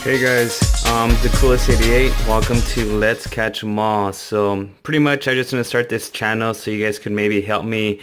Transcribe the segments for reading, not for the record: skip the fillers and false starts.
Hey guys, the Coolest 88. Welcome to Let's Catch 'em All. So pretty much I just want to start this channel so you guys could maybe help me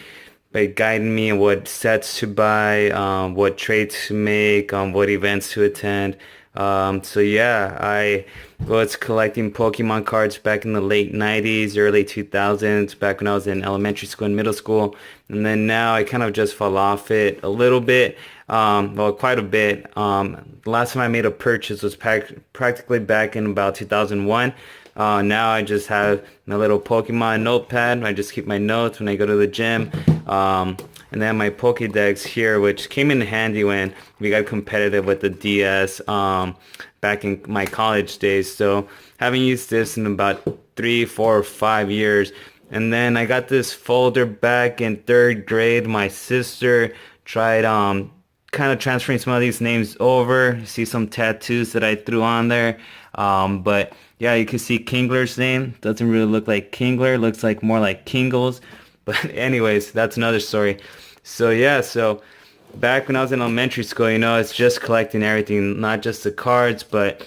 by guiding me on what sets to buy, what trades to make, what events to attend. So yeah, I was collecting Pokemon cards back in the late 90s, early 2000s, back when I was in elementary school and middle school. And then now I kind of just fell off it a little bit, well, quite a bit. The last time I made a purchase was practically back in about 2001. Now I just have my little Pokemon notepad. I just keep my notes when I go to the gym. And then my Pokédex here, which came in handy when we got competitive with the DS back in my college days. So haven't used this in about 3, 4, or 5 years. And then I got this folder back in 3rd grade. My sister tried kind of transferring some of these names over. You see some tattoos that I threw on there. But yeah, you can see Kingler's name. Doesn't really look like Kingler. Looks like more like Kingles. But anyways, that's another story. So yeah, so back when I was in elementary school, it's just collecting everything, not just the cards, but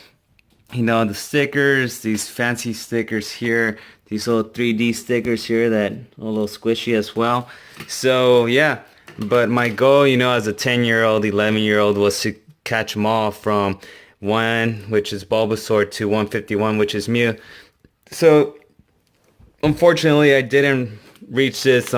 the stickers, these fancy stickers here, these little 3D stickers here that are a little squishy as well. So yeah, but my goal, as a 10-year-old, 11-year-old was to catch them all from 1, which is Bulbasaur, to 151, which is Mew. So unfortunately, I didn't reach this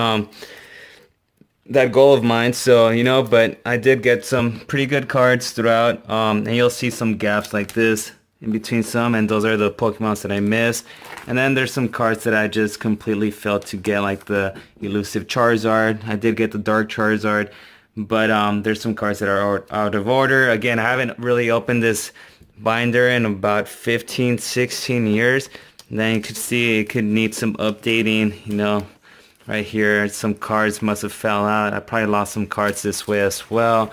that goal of mine, so but I did get some pretty good cards throughout, and you'll see some gaps like this in between some, and those are the Pokemons that I missed. And then there's some cards that I just completely failed to get, like the elusive Charizard. I did get the Dark Charizard, but there's some cards that are out of order. Again, I haven't really opened this binder in about 15, 16 years. And then you could see it could need some updating, right here, some cards must have fell out. I probably lost some cards this way as well.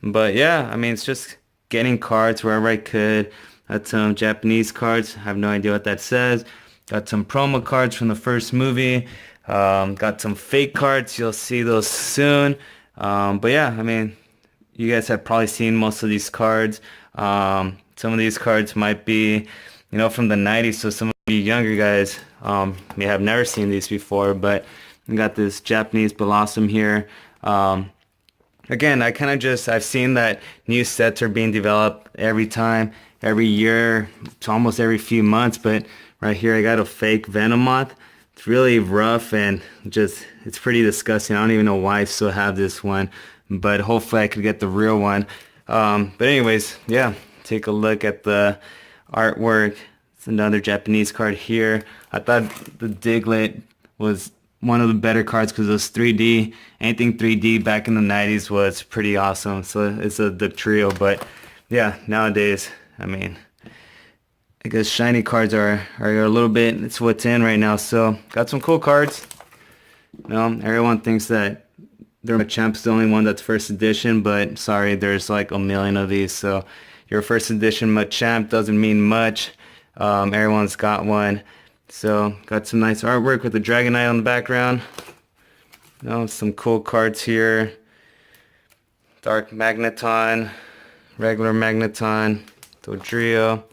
But yeah, it's just getting cards wherever I could. Got some Japanese cards. I have no idea what that says. Got some promo cards from the first movie. Got some fake cards. You'll see those soon. But yeah, you guys have probably seen most of these cards. Some of these cards might be, from the 90s. So some of you younger guys may have never seen these before. But we got this Japanese Blossom here. Again, I've seen that new sets are being developed every year, to almost every few months. But right here, I got a fake Venomoth. It's really rough and it's pretty disgusting. I don't even know why I still have this one, but hopefully I could get the real one. But anyways, yeah, take a look at the artwork. It's another Japanese card here. I thought the Diglett was one of the better cards because it was 3D. Anything 3D back in the 90s was pretty awesome. So it's the trio. But yeah, nowadays, I guess shiny cards are a little bit, it's what's in right now. So got some cool cards. Everyone thinks that their Machamp's the only one that's first edition, but sorry, there's like a million of these. So your first edition Machamp doesn't mean much. Everyone's got one. So got some nice artwork with the Dragonite on the background. Some cool cards here. Dark Magneton, regular Magneton, Dodrio.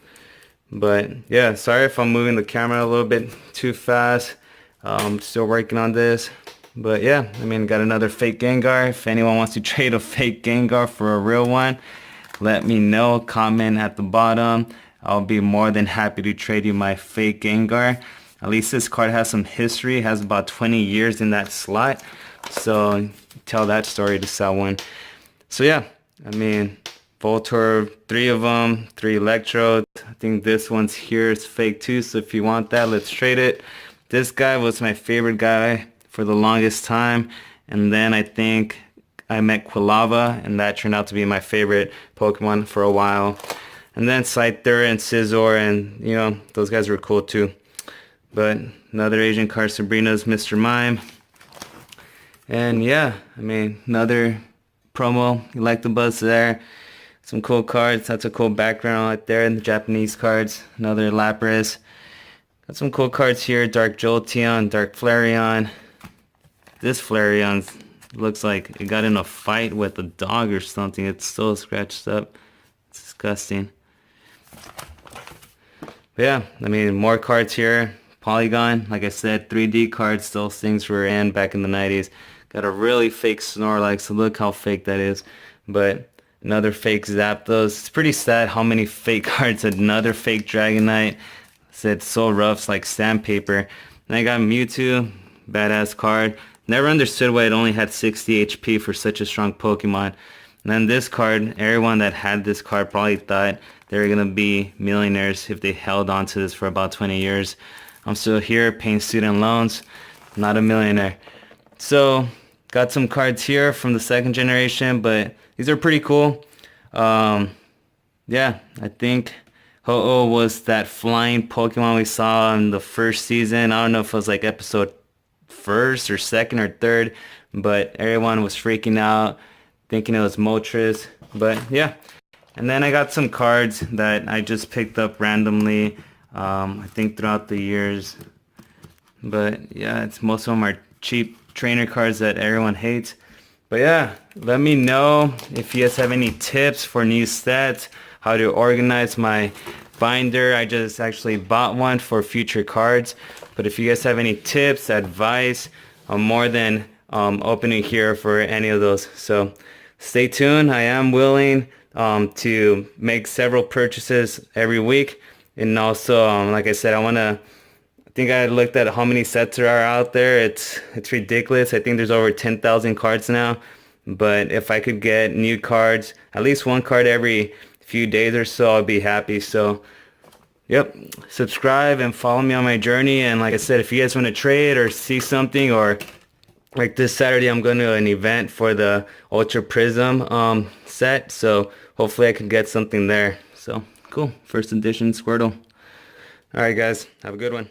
But yeah, sorry if I'm moving the camera a little bit too fast. Still working on this. But yeah, got another fake Gengar. If anyone wants to trade a fake Gengar for a real one, let me know. Comment at the bottom. I'll be more than happy to trade you my fake Gengar. At least this card has some history. It has about 20 years in that slot. So tell that story to someone. So yeah, Voltorb, 3 of them, 3 Electrodes. I think this one's here is fake too. So if you want that, let's trade it. This guy was my favorite guy for the longest time. And then I think I met Quilava, and that turned out to be my favorite Pokemon for a while. And then Scyther and Scizor, and those guys were cool too. But another Asian card, Sabrina's Mr. Mime. And yeah, another promo, Electabuzz there. Some cool cards. That's a cool background right there in the Japanese cards. Another Lapras. Got some cool cards here, Dark Jolteon, Dark Flareon. This Flareon looks like it got in a fight with a dog or something. It's so scratched up. It's disgusting. But yeah, I mean, more cards here. Polygon, like I said, 3D cards. Those things were in back in the 90s. Got a really fake Snorlax, so look how fake that is. But another fake Zapdos. It's pretty sad how many fake cards. Another fake Dragonite. It's so rough, it's like sandpaper. And I got Mewtwo, badass card. Never understood why it only had 60 HP for such a strong Pokemon. And then this card, everyone that had this card probably thought they were gonna be millionaires if they held on to this for about 20 years. I'm still here paying student loans, not a millionaire. So, got some cards here from the second generation, but these are pretty cool. Yeah, I think Ho-Oh was that flying Pokemon we saw in the first season. I don't know if it was like episode first or second or third, but everyone was freaking out, thinking it was Moltres. But yeah, and then I got some cards that I just picked up randomly, I think throughout the years. But yeah, it's most of them are cheap trainer cards that everyone hates. But yeah, let me know if you guys have any tips for new sets, how to organize my binder. I just actually bought one for future cards. But if you guys have any tips, advice, I'm more than open to hear for any of those. So stay tuned. I am willing to make several purchases every week. And also, like I said, I think I looked at how many sets there are out there. It's ridiculous. I think there's over 10,000 cards now. But if I could get new cards, at least one card every few days or so, I'll be happy. So, yep, subscribe and follow me on my journey. And like I said, if you guys want to trade or see something, or like this Saturday, I'm going to an event for the Ultra Prism set. So hopefully I can get something there. So cool. First edition Squirtle. All right, guys, have a good one.